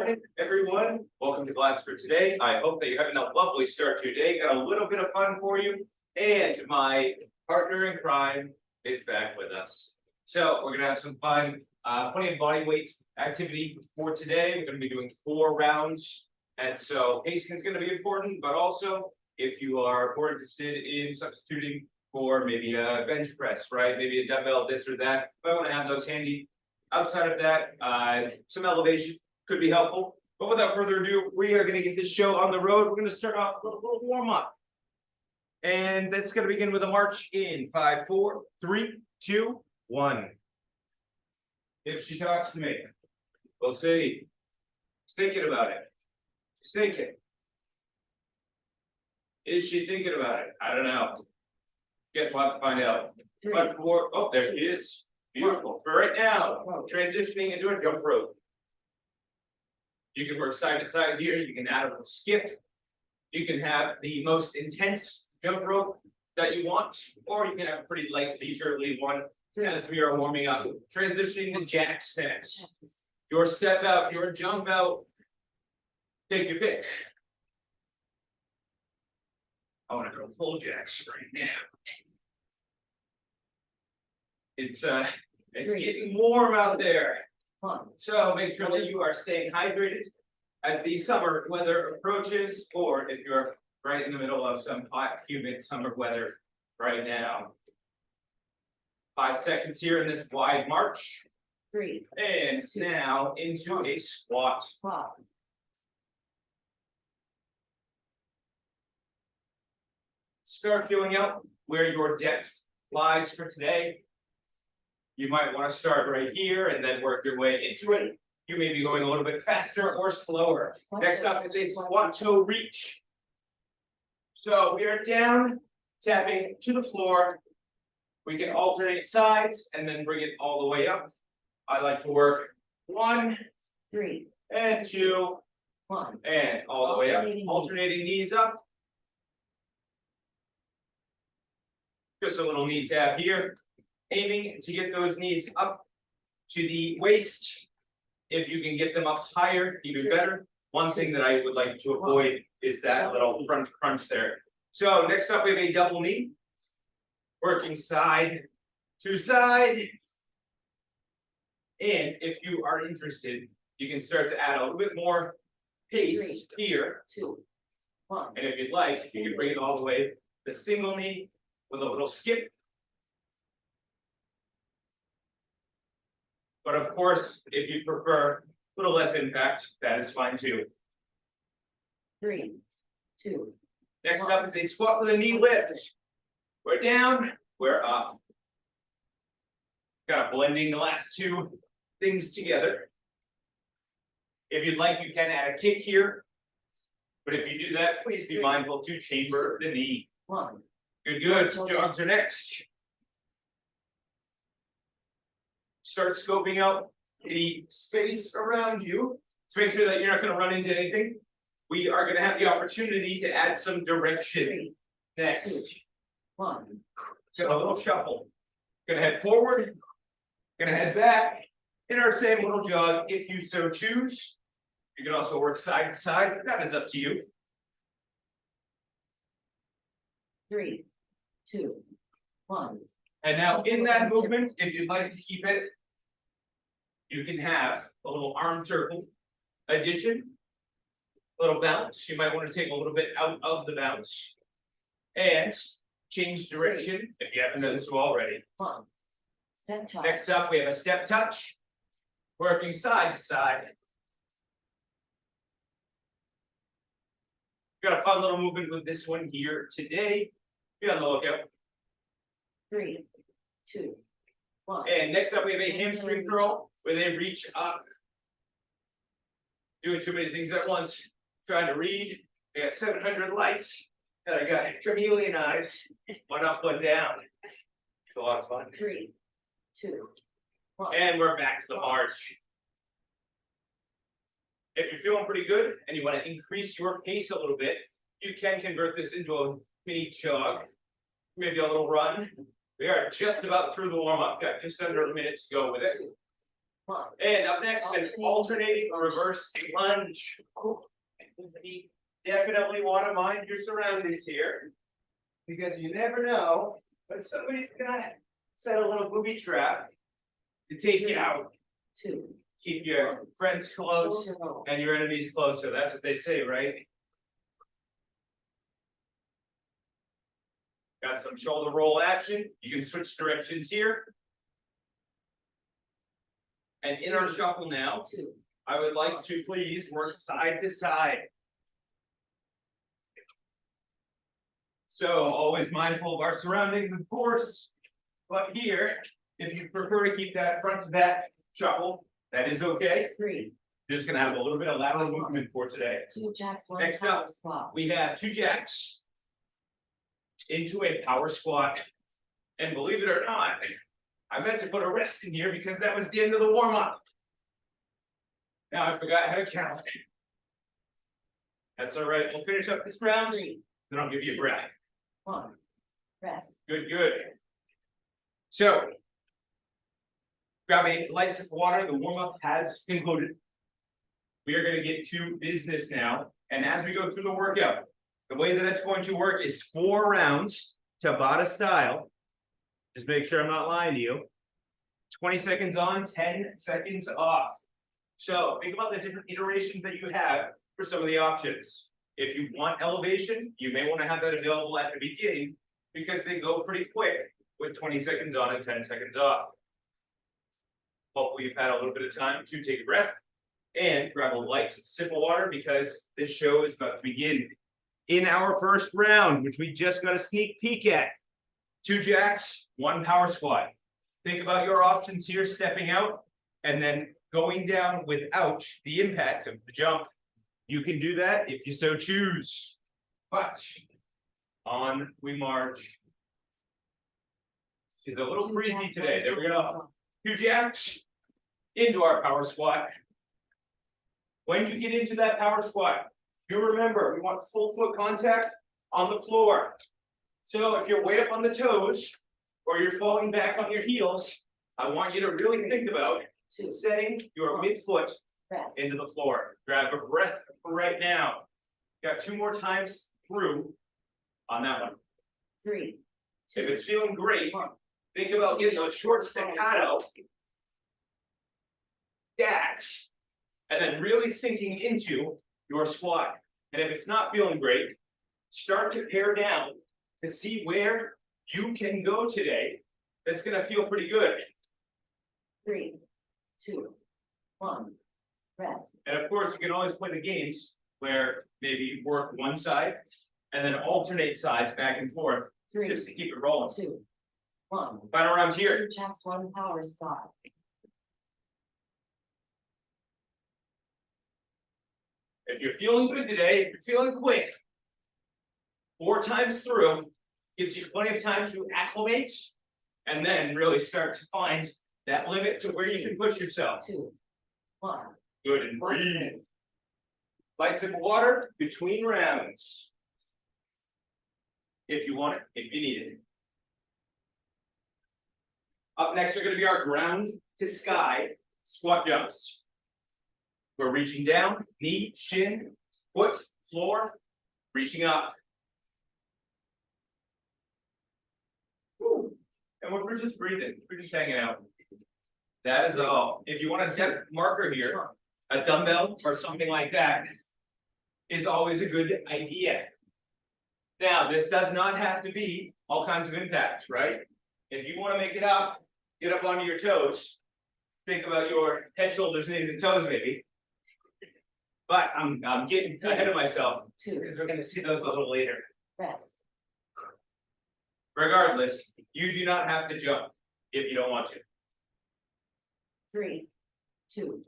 morning, everyone. Welcome to class for today. I hope that you're having a lovely start to your day. Got a little bit of fun for you. And my partner in crime is back with us. So we're gonna have some fun, plenty of body weight activity for today. We're gonna be doing 4 rounds. And so pacing is gonna be important, but also if you are more interested in substituting for maybe a bench press, right? Maybe a dumbbell, this or that. If I want to have those handy. Outside of that, some elevation could be helpful. But without further ado, we are going to get this show on the road. We're going to start off with a little warm up. And that's going to begin with a march in 5, 4, 3, 2, 1. If she talks to me, we'll see. She's thinking about it. She's thinking. Is she thinking about it? I don't know. Guess we'll have to find out. 5, 4, oh, there she is. Beautiful. For right now, transitioning into a jump rope. You can work side to side here. You can add a little skip. You can have the most intense jump rope that you want, or you can have a pretty light, leisurely one as we are warming up. Transitioning to jacks next. Your step out, your jump out. Take your pick. I want to go full jacks right now. It's getting warm out there. So make sure that you are staying hydrated as the summer weather approaches, or if you're right in the middle of some hot, humid summer weather right now. 5 seconds here in this wide march. 3. And 2, now into 1. A squat. Start feeling out where your depth lies for today. You might want to start right here and then work your way into it. You may be going a little bit faster or slower. Next up is a squat toe reach. So we are down, tapping to the floor. We can alternate sides and then bring it all the way up. I like to work 1, 3, and 2, 1, and all the way up. Alternating knees up. Just a little knee tap here. Aiming to get those knees up to the waist. If you can get them up higher, even better. One thing that I would like to avoid is that little front crunch there. So next up, we have a double knee. Working side to side. And if you are interested, you can start to add a little bit more pace here. 2, 1. And if you'd like, you can bring it all the way to the single knee with a little skip. But of course, if you prefer a little less impact, that is fine too. 3, 2. Next up is a squat with a knee lift. We're down, we're up. Kind of blending the last 2 things together. If you'd like, you can add a kick here. But if you do that, please be mindful to chamber the knee. 1. Good. Jogs are next. Start scoping out the space around you to make sure that you're not going to run into anything. We are going to have the opportunity to add some direction next. 2, 1. Got a little shuffle. Gonna head forward. Gonna head back. In our same little jog, if you so choose. You can also work side to side. That is up to you. 3, 2, 1. And now in that movement, if you'd like to keep it, you can have a little arm circle addition, a little bounce. You might want to take a little bit out of the bounce and change direction if you haven't done so already. 1. Step touch. Next up, we have a step touch, working side to side. Got a fun little movement with this one here today. Be on the lookout. 3, 2, 1. And next up, we have a hamstring curl where they reach up. Doing too many things at once. Trying to read. I got 700 lights. And I got chameleon eyes. One up, one down. It's a lot of fun. 3, 2, 1. And we're back to the march. If you're feeling pretty good and you want to increase your pace a little bit, you can convert this into a mini jog. Maybe a little run. We are just about through the warm-up. Got just under a minute to go with it. one. And up next, an alternating reverse lunge. Definitely want to mind your surroundings here. Because you never know, but somebody's gonna set a little booby trap to take you out. Two. Keep your friends close Shoulder roll. and your enemies closer. That's what they say, right? Got some shoulder roll action. You can switch directions here. And in our shuffle now, Two. I would like to please work side to side. So always mindful of our surroundings, of course. But here, if you prefer to keep that front to back shuffle, that is okay. Three. Just gonna have a little bit of lateral movement for today. Two jacks, one Next power up, squat. We have 2 jacks into a power squat. And believe it or not, I meant to put a rest in here because that was the end of the warm-up. Now I forgot how to count. That's all right. We'll finish up this round, Three. then I'll give you a breath. One. Rest. Good, good. So, grab a light sip of water. The warm-up has concluded. We are going to get to business now. And as we go through the workout, the way that it's going to work is 4 rounds, Tabata style. Just make sure I'm not lying to you. 20 seconds on, 10 seconds off. So think about the different iterations that you have for some of the options. If you want elevation, you may want to have that available at the beginning because they go pretty quick with 20 seconds on and 10 seconds off. Hopefully you've had a little bit of time to take a breath and grab a light sip of water because this show is about to begin. In our first round, which we just got a sneak peek at, 2 jacks, 1 power squat. Think about your options here, stepping out and then going down without the impact of the jump. You can do that if you so choose. But on we march. It's a little breezy today. There we go. 2 jacks into our power squat. When you get into that power squat, you remember we want full foot contact on the floor. So if you're way up on the toes or you're falling back on your heels, I want you to really think about Two. setting your midfoot Rest. into the floor. Grab a breath for right now. Got 2 more times through on that one. Three. If Two. it's feeling great, One. think about getting a short staccato jacks and then really sinking into your squat. And if it's not feeling great, start to pare down to see where you can go today. That's going to feel pretty good. Three. Two. One. Rest. And of course, you can always play the games where maybe you work one side and then alternate sides back and forth Three. just to keep it rolling. Two. One. Final round here. 2 jacks, 1 power squat. If you're feeling good today, if you're feeling quick, 4 times through gives you plenty of time to acclimate and then really start to find that limit to where you can push yourself. Two. One. Good, and breathe. Light sip of water between rounds. If you want it, if you need it. Up next are going to be our ground to sky squat jumps. We're reaching down, knee, shin, foot, floor, reaching up. Woo. And we're just breathing, we're just hanging out. That is all. If you want a depth marker here, a dumbbell or something like that is always a good idea. Now, this does not have to be all kinds of impact, right? If you want to make it up, get up onto your toes. Think about your head, shoulders, knees, and toes, maybe. But I'm getting ahead of myself Two. because we're going to see those a little later. Rest. Regardless, you do not have to jump if you don't want to. Three. Two.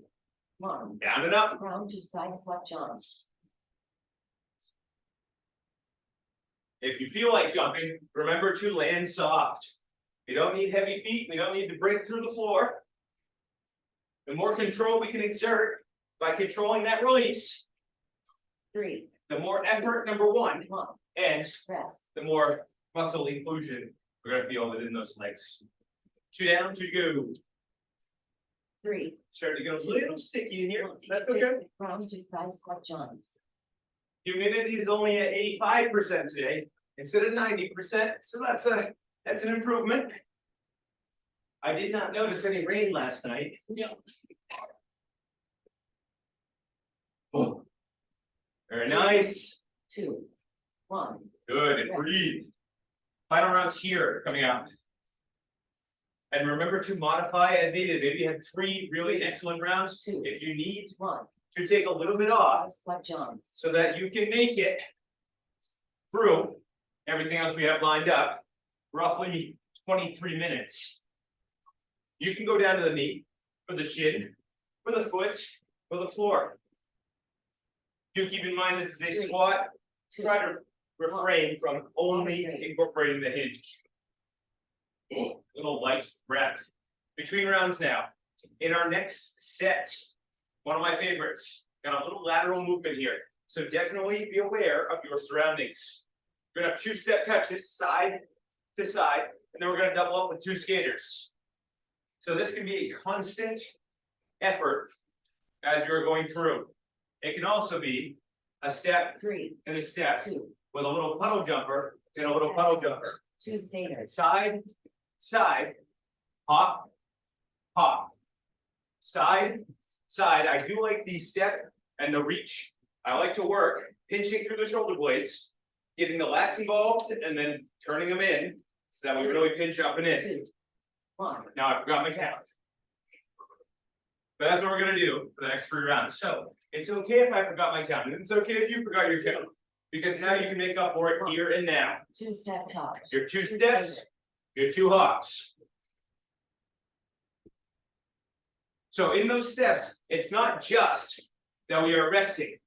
One. Down and up. Ground to sky squat jumps. If you feel like jumping, remember to land soft. We don't need heavy feet. We don't need to break through the floor. The more control we can exert by controlling that release, Three. the more effort, number one, One. and Rest. the more muscle inclusion we're going to feel within those legs. 2 down, 2 to go. 3. Starting to get a little sticky in here, that's okay. Round to side squat jumps. Humidity is only at 85% today, instead of 90%, so that's an improvement. I did not notice any rain last night. Yeah. Oh. Very nice, 2, 1. good, and breathe. Final rounds here, coming out. And remember to modify as needed, maybe you had 3 really excellent rounds, 2. if you need 1. to take a little bit off, Squat jumps. so that you can make it through everything else we have lined up, roughly 23 minutes. You can go down to the knee, for the shin, for the foot, for the floor. Do keep in mind this is a 3, squat, 2. try to refrain from only incorporating the hinge. Little light breath. Between rounds now, in our next set, one of my favorites, got a little lateral movement here. So definitely be aware of your surroundings. We're gonna have 2-step touches, side to side, and then we're gonna double up with 2 skaters. So this can be a constant effort as you're going through. It can also be a step 3, and a step 2. with a little puddle jumper and a little puddle jumper. 2 skaters. Side, side, hop, hop. Side, side. I do like the step and the reach. I like to work pinching through the shoulder blades, getting the lats involved, and then turning them in so that we really pinch up and in. 2, 1. Now I forgot my count. But that's what we're gonna do for the next 3 rounds. So it's okay if I forgot my count, and it's okay if you forgot your count. Because now you can make up for it here and now. 2-step top. Your 2 steps, your 2 hops. So in those steps, it's not just that we are resting.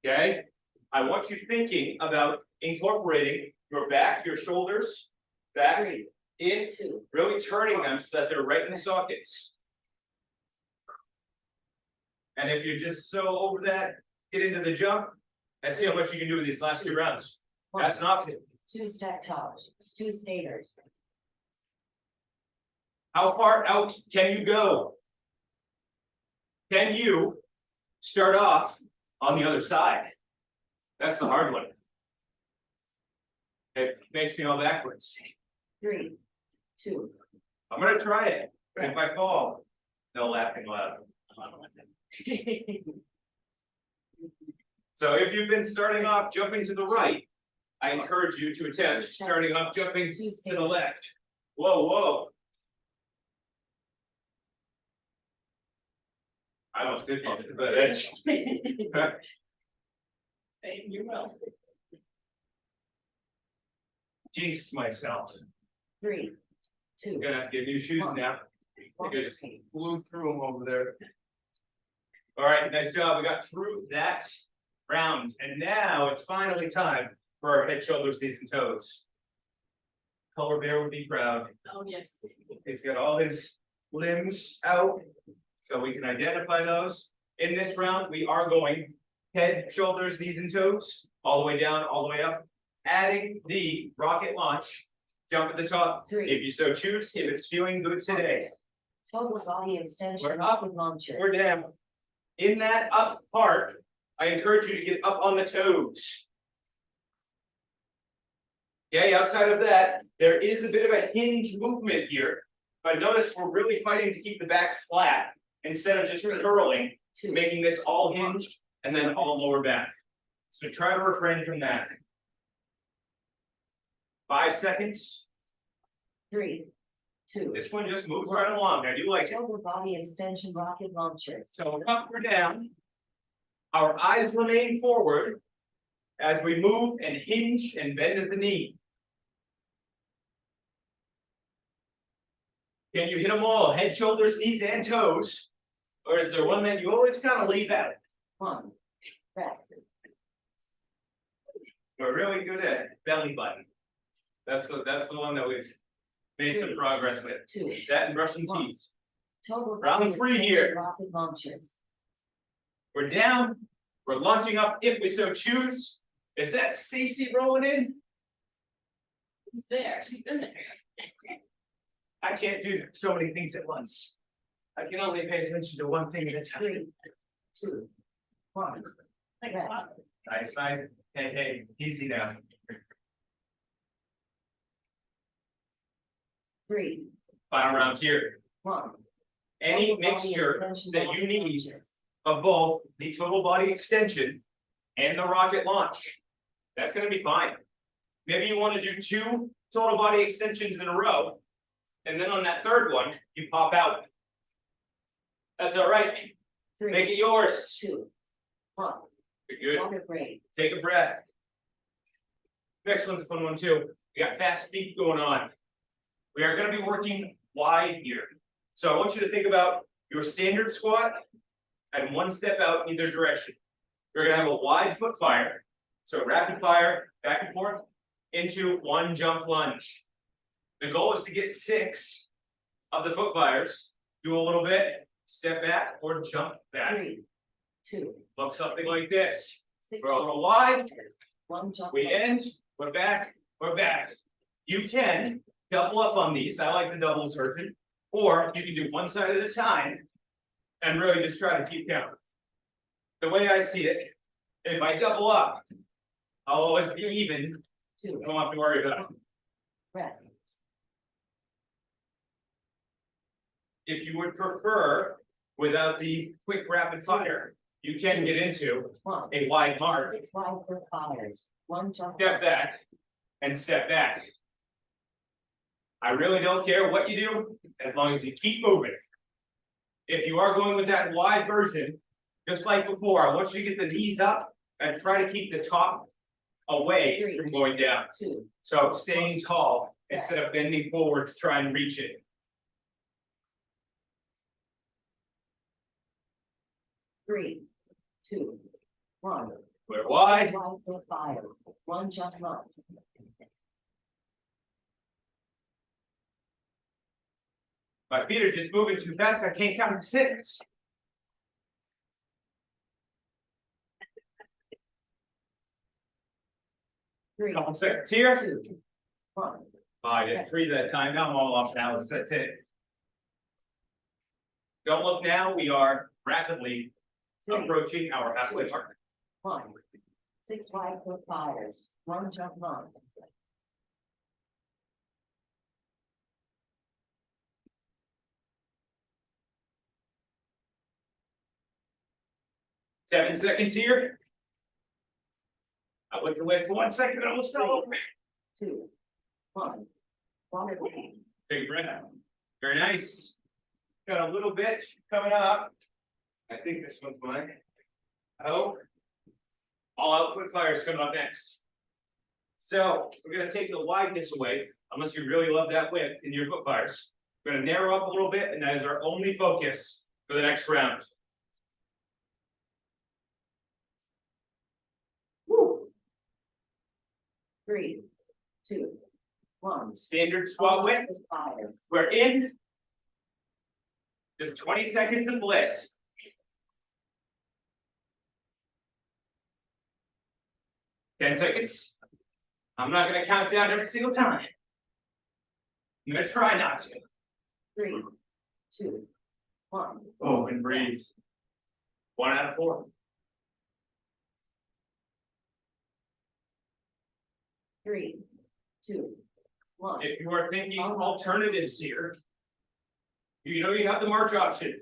Okay? I want you thinking about incorporating your back, your shoulders, back 3, in, 2. really turning them so that they're right in the sockets. And if you're just so over that, get into the jump and see how much you can do with these last 2 rounds. That's an option. 2-step top. 2 skaters. How far out can you go? Can you start off on the other side? That's the hard one. It makes me all backwards. 3, 2. I'm gonna try it, but if I fall, no laughing loud. So if you've been starting off jumping to the right, I encourage you to attempt starting off jumping to the left. Whoa, whoa. I almost did bump into that edge. You will. Jinxed myself. 3, 2. I'm gonna have to get new shoes now. I think I just blew through them over there. All right, nice job. We got through that round, and now it's finally time for our head, shoulders, knees, and toes. Color bear would be proud. Oh, yes. He's got all his limbs out, so we can identify those. In this round, we are going head, shoulders, knees, and toes, all the way down, all the way up, adding the rocket launch, jump at the top, 3. if you so choose, if it's feeling good today. Total body extension. We're up. Rocket launcher. We're down. In that up part, I encourage you to get up on the toes. Okay, outside of that, there is a bit of a hinge movement here, but notice we're really fighting to keep the back flat instead of just curling, 2. making this all hinged and then all lower back. So try to refrain from that. 5 seconds. 3, 2. This one just moves right along. I do like it. Total body extension rocket launcher. So up or down. Our eyes remain forward as we move and hinge and bend at the knee. Can you hit them all? Head, shoulders, knees, and toes? Or is there one that you always kind of leave out? 1. Rest. We're really good at belly button. That's the one that we've made some progress with. 2. That and brushing 1. teeth. Total Round body 3 extension here. rocket launchers. We're down. We're launching up if we so choose. Is that Stacy rolling in? It's there. She's in there. I can't do so many things at once. I can only pay attention to one thing at a time. 3, 2, 1. Rest. Nice, nice. Hey, easy now. 3, Final round here. 1. Any Total body mixture extension that rocket you need launches. of both the total body extension and the rocket launch, that's gonna be fine. Maybe you wanna do 2 total body extensions in a row, and then on that third one, you pop out. That's all right. 3, Make it yours. 2, 1. Good. Water break. Take a breath. Next one's a fun one too. We got fast feet going on. We are gonna be working wide here. So I want you to think about your standard squat and one step out in either direction. You're gonna have a wide foot fire. So rapid fire, back and forth, into one jump lunge. The goal is to get 6 of the foot fires. Do a little bit, step back or jump back. 3, 2, Look something like this. 6. We're a little wide, 1 jump. we end, we're back, we're back. You can double up on these, I like the doubles version, or you can do one side at a time and really just try to keep count. The way I see it, if I double up, I'll always be even, 2. I don't have to worry about it. Rest. If you would prefer, without the quick rapid fire, you can get into 1. a wide mark, 6 wide foot fires. 1 jump. step back, and step back. I really don't care what you do, as long as you keep moving. If you are going with that wide version, just like before, I want you to get the knees up and try to keep the top away from going down. 2, So staying tall instead of bending forward to try and reach it. 3, 2, 1. We're wide. 6 wide foot fires. 1 jump lunge. My feet are just moving too fast, I can't count to 6. Three, Couple seconds here. 2, 1. I did 3 that time, now I'm all off balance, that's it. Don't look now, we are rapidly 3, approaching our halfway mark. 1. 6 wide foot fires. 1 jump lunge. Seven seconds here. I looked away for 1 second, I almost fell over. 2, 1. Water break. Take a breath. Very nice. Got a little bit coming up. I think this one's mine. Oh. All out foot fire is coming up next. So we're gonna take the wideness away, unless you really love that width in your foot fires. We're gonna narrow up a little bit, and that is our only focus for the next round. Woo. 3, 2, 1. Standard squat width. Foot fires. We're in. Just 20 seconds of bliss. Ten seconds. I'm not gonna count down every single time. I'm gonna try not to. 3, 2, 1. Oh, and breathe. 1 out of 4. 3, 2, 1. If you are thinking alternatives here, you know you have the march option.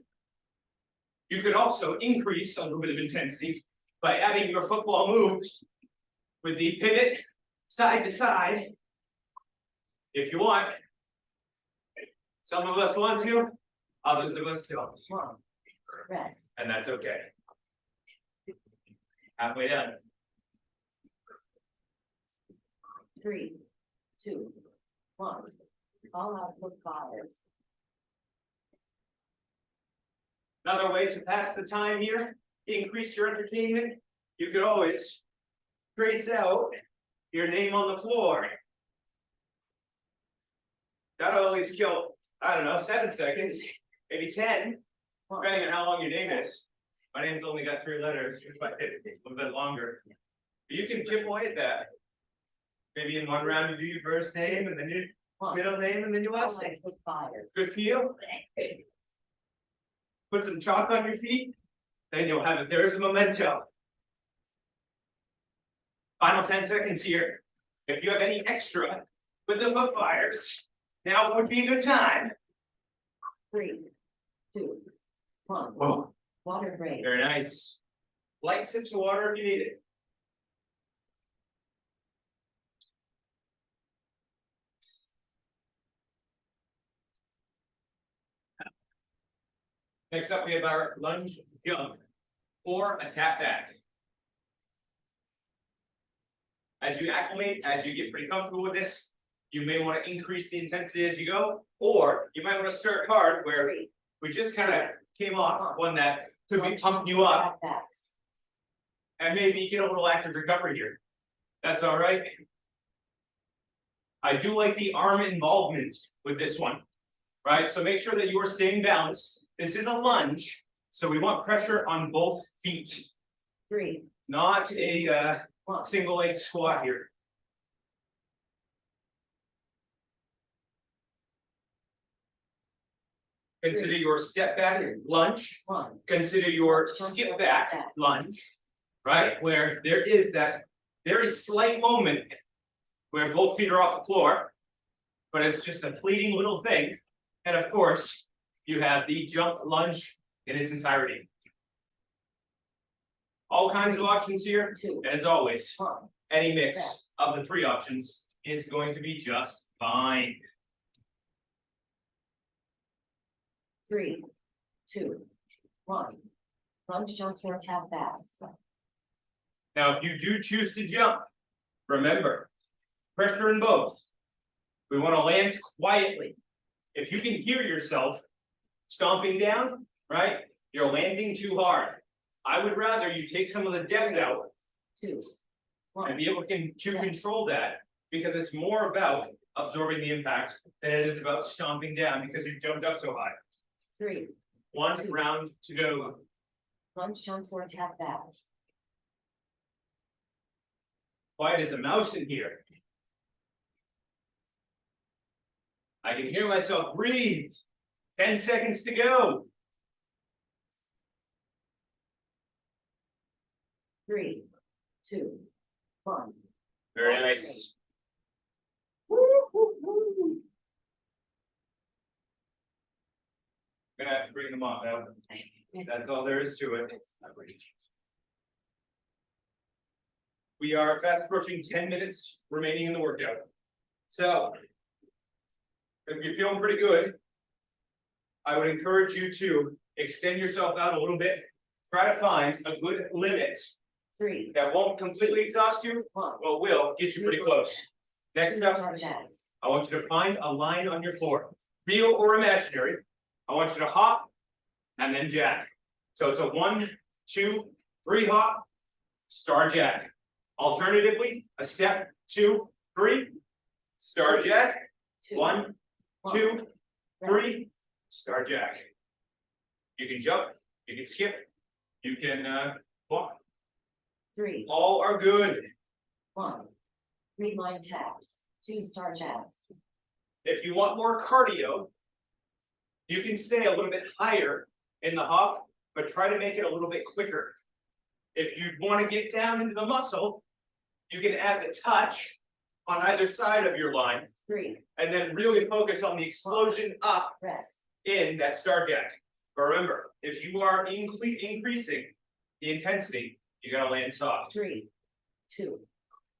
You could also increase a little bit of intensity by adding your football moves with the pivot side to side. If you want. Some of us want to, others of us don't, 1. Rest. and that's okay. Halfway done. 3, 2, 1. All out foot fires. Another way to pass the time here, increase your entertainment, you could always trace out your name on the floor. That'll always kill, I don't know, 7 seconds, maybe 10, depending on how long your name is. My name's only got 3 letters, but it's a little bit longer. But you can chip away at that. Maybe in one round you do your first name and then your 1. middle name and then your All last out name. foot fires. Good for you? put some chalk on your feet, then you'll have it. There's a memento. Final 10 seconds here. If you have any extra with the foot fires, now would be a good time. 3, 2, 1. Oh. Water break. Very nice. Light sips of water if you need it. Next up, we have our lunge jump or a tap back. As you acclimate, as you get pretty comfortable with this, you may want to increase the intensity as you go, or you might want to start hard where we just kind of came off one that could be pumping you up, and maybe you get a little active recovery here. That's all right. I do like the arm involvement with this one, right? So make sure that you are staying balanced. This is a lunge, so we want pressure on both feet. 3, Not a 1. single leg squat here. Consider your step back lunge. 1. Consider your skip back lunge, right? Where there is that very slight moment where both feet are off the floor, but it's just a fleeting little thing. And of course, you have the jump lunge in its entirety. All kinds of options here. 2, As always, 1. any mix of the three options is going to be just fine. 3, 2, 1. Lunge jumps or tap backs. Now, if you do choose to jump, remember, pressure in both. We want to land quietly. If you can hear yourself stomping down, right, you're landing too hard. I would rather you take some of the depth out 2, 1. and be able to control that, because it's more about absorbing the impact than it is about stomping down because you jumped up so high. 3. 1 round to go. Lunge jumps or tap backs. Quiet as a mouse in here. I can hear myself breathe. 10 seconds to go. 3, 2, 1. Very nice. Woo, woo, woo. Gonna have to bring them up now. That's all there is to it. We are fast approaching 10 minutes remaining in the workout. So, if you're feeling pretty good, I would encourage you to extend yourself out a little bit. Try to find a good limit 3, that won't completely exhaust you, 1. but will get you pretty close. Next up, Star jacks. I want you to find a line on your floor, real or imaginary. I want you to hop and then jack. So it's a 1, 2, 3 hop, star jack. Alternatively, a step, 2, 3, star jack, 2, 1, 2, 3, rest. star jack. You can jump, you can skip, you can walk. 3, All are good. 1. 3 line taps. 2 star jacks. If you want more cardio, you can stay a little bit higher in the hop, but try to make it a little bit quicker. If you want to get down into the muscle, you can add the touch on either side of your line, 3, and then really focus on the explosion up rest. in that star jack. But remember, if you are increasing the intensity, you gotta land soft. 3, 2,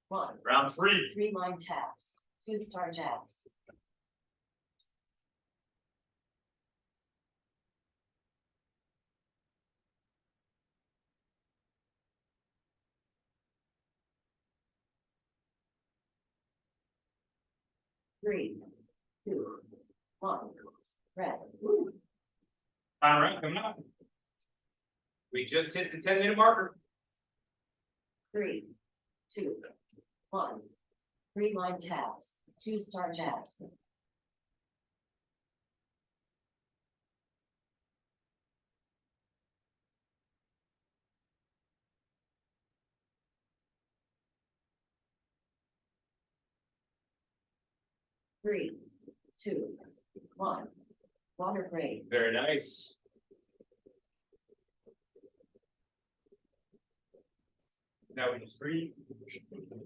1. Round 3. 3 line taps. 2 star jacks. Three, 2, 1. Rest. All right, coming up. We just hit the 10-minute marker. 3, 2, 1. 3 line taps. 2 star jacks. Three, 2, 1. Water break. Very nice. Now we just breathe.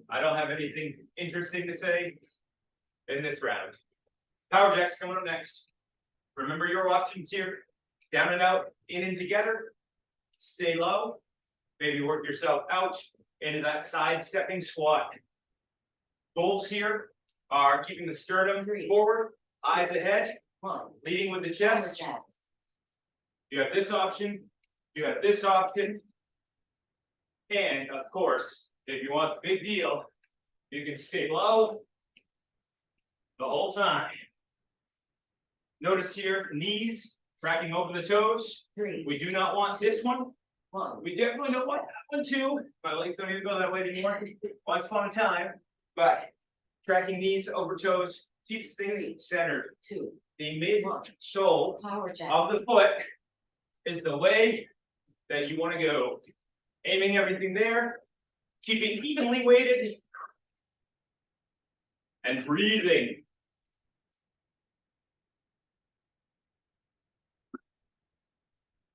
I don't have anything interesting to say in this round. Power jacks coming up next. Remember your options here. Down and out, in and together. Stay low. Maybe work yourself out into that side stepping squat. Goals here are keeping the sternum forward, eyes ahead, One. leading with the Power chest. jacks. You have this option, you have this option. And of course, if you want the big deal, you can stay low the whole time. Notice here, knees tracking over the toes. Three. We do not want this one. One. We definitely don't want that one too. My legs don't even go that way anymore. Once upon a time, but tracking knees over toes keeps things centered. Two. The mid sole Power jacks. of the foot is the way that you want to go. Aiming everything there, keeping evenly weighted, and breathing.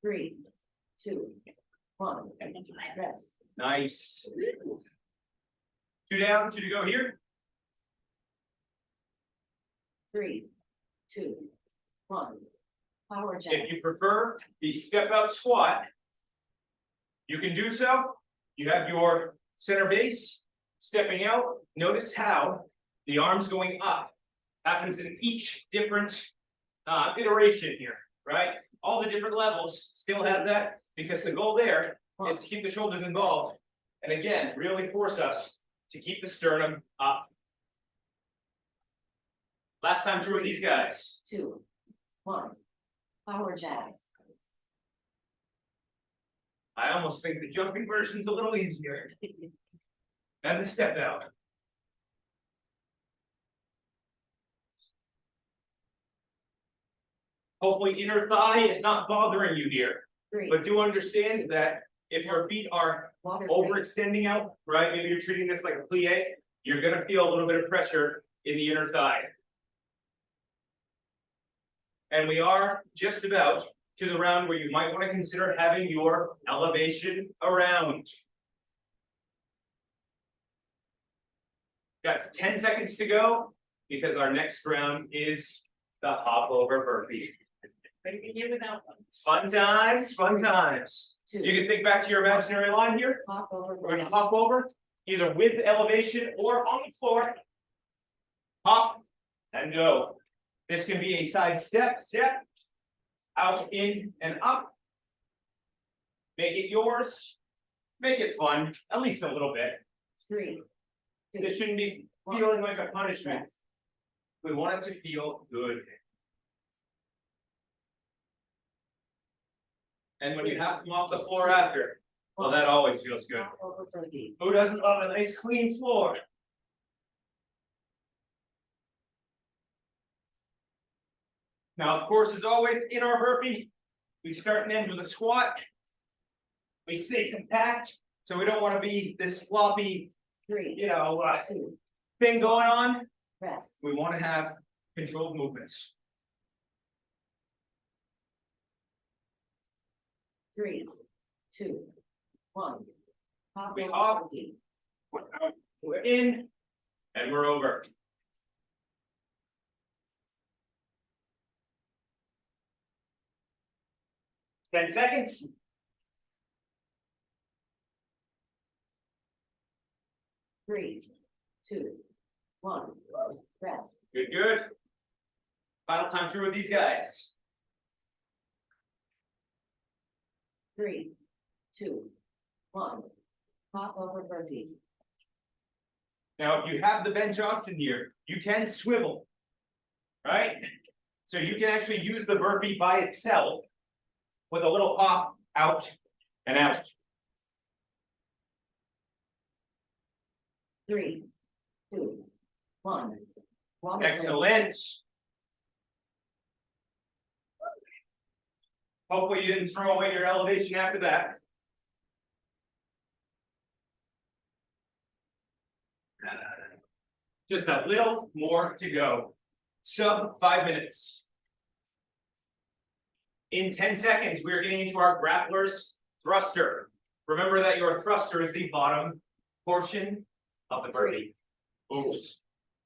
Three. Two. One. Rest. Nice. 2 down, 2 to go here. Three. Two. One. Power jacks. If you prefer the step out squat, you can do so. You have your center base stepping out. Notice how the arms going up happens in each different iteration here, right? All the different levels still have that because the goal there is to keep the shoulders involved. And again, really force us to keep the sternum up. Last time through with these guys. Two. One. Power jacks. I almost think the jumping version's a little easier. And the step out. Hopefully inner thigh is not bothering you here, Three. but do understand that if your feet are Water. overextending out, right? Maybe you're treating this like a plie, you're gonna feel a little bit of pressure in the inner thigh. And we are just about to the round where you might want to consider having your elevation around. Got 10 seconds to go because our next round is the hop over burpee. Fun times, fun times. Two. You can think back to your imaginary line here. Hop over. We're gonna hop over, either with elevation or on the floor. Hop and go. This can be a side step, out, in, and up. Make it yours. Make it fun, at least a little bit. Three. Two. This shouldn't be feeling like a punishment. Rest. We want it to feel good. And when you have to come off the floor after, well, that always feels good. Hop over burpee. Who doesn't love a nice clean floor? Now, of course, as always, in our burpee, we start and end with a squat. We stay compact, so we don't want to be this floppy, Three. thing Two. going on. Rest. We want to have controlled movements. Three. Two. One. Hop We over hop. burpee. We're out, we're in, and we're over. Ten seconds. Three. Two. One. Rest. Good, good. Final time through with these guys. Three. Two. One. Hop over burpee. Now, if you have the bench option here, you can swivel, right? So you can actually use the burpee by itself with a little hop out and out. Three. Two. One. Water. Excellent. Hopefully you didn't throw away your elevation after that. Just a little more to go. Sub 5 minutes. In 10 seconds, we are getting into our grappler's thruster. Remember that your thruster is the bottom portion of the burpee. Oops.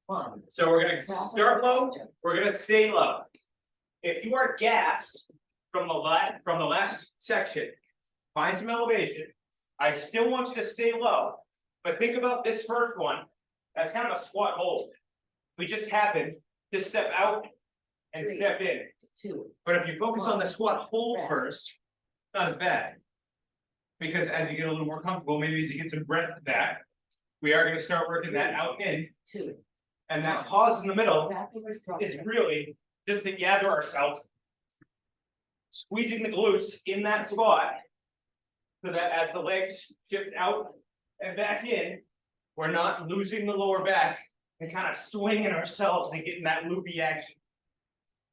1. So we're gonna start low, we're gonna stay low. If you are gassed from the last section, find some elevation. I still want you to stay low, but think about this first one as kind of a squat hold. We just happened to step out and 3, step in. 2. But if you focus on the squat hold Rest. first, not as bad. Because as you get a little more comfortable, maybe as you get some breath back, we are gonna start working that out in. 2. And that pause in the middle Backwards is thruster. really just to gather ourselves. Squeezing the glutes in that spot. So that as the legs shift out and back in, we're not losing the lower back and kind of swinging ourselves and getting that loopy action.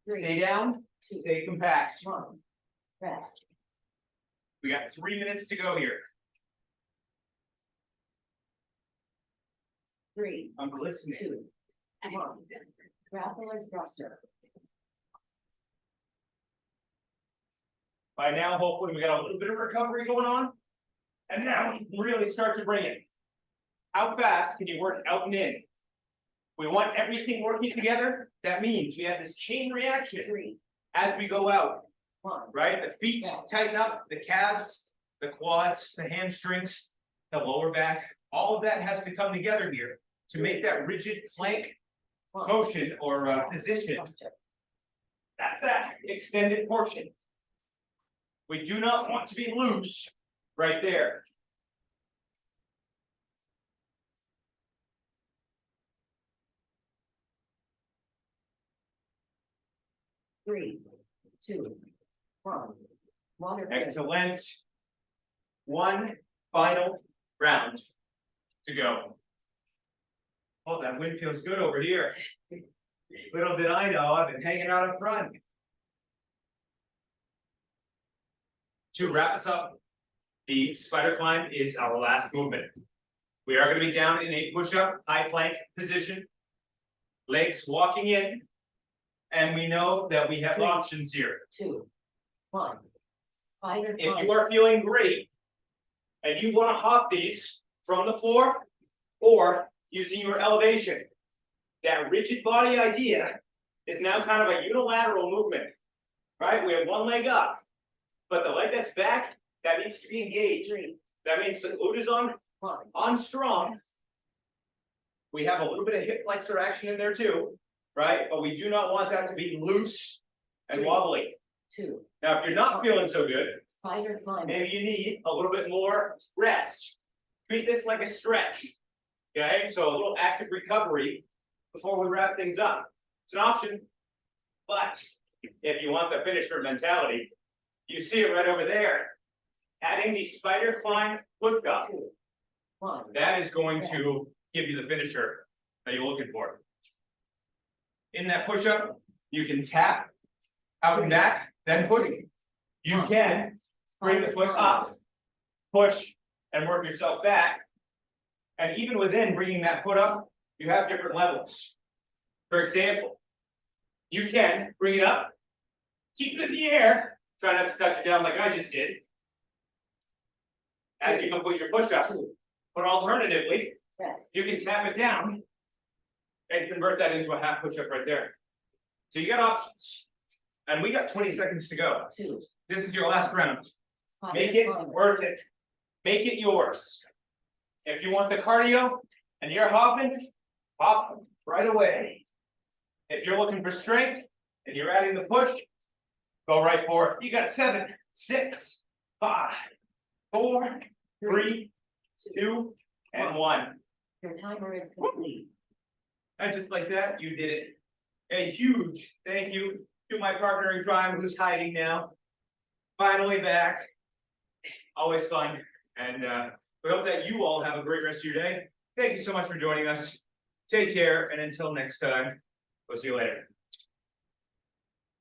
3, Stay down, 2, stay compact. 1. Rest. We got 3 minutes to go here. 3, I'm listening. 2, 1. Backwards thruster. By now, hopefully, we got a little bit of recovery going on. And now we can really start to bring it. How fast can you work out and in? We want everything working together. That means we have this chain reaction 3, as we go out, 1. right? The feet tighten up, the calves, the quads, the hamstrings, the lower back. All of that has to come together here to make that rigid plank 1. motion or position. Thruster. That's that extended portion. We do not want to be loose right there. Three, 2, 1. Water break. Excellent. One final round to go. Oh, that wind feels good over here. Little did I know, I've been hanging out up front. To wrap us up, the spider climb is our last movement. We are going to be down in a push-up, high plank position. Legs walking in. And we know that we have 3, options here. 2, 1. Spider If climb. you are feeling great and you want to hop these from the floor or using your elevation, that rigid body idea is now kind of a unilateral movement, right? We have one leg up, but the leg that's back, that needs to be engaged. 3, That means the glute is on 1. strong. Rest. We have a little bit of hip flexor action in there too, right? But we do not want that to be loose and 3, wobbly. 2. Now, if you're not feeling so good, Spider climb. maybe you need a little bit more rest. Treat this like a stretch. Okay, so a little active recovery before we wrap things up. It's an option, but if you want the finisher mentality, you see it right over there. Adding the spider climb foot cup, 2, 1. that is going to give you the finisher that you're looking for. In that push-up, you can tap out and back, then push. You can bring the foot up, push, and work yourself back. And even within bringing that foot up, you have different levels. For example, you can bring it up, keep it in the air, try not to touch it down like I just did, as you complete your push-up. 2, But alternatively, rest. you can tap it down and convert that into a half push-up right there. So you got options. And we got 20 seconds to go. 2. This is your last round. Spider Make it climb. worth it. Make it yours. If you want the cardio and you're hopping, hop right away. If you're looking for strength and you're adding the push, go right for it. You got 7, 6, 5, 4, 3, 2, and 1. Your timer is complete. And just like that, you did it. A huge thank you to my partner in crime who's hiding now. Finally back. Always fun. And we hope that you all have a great rest of your day. Thank you so much for joining us. Take care, and until next time, we'll see you later.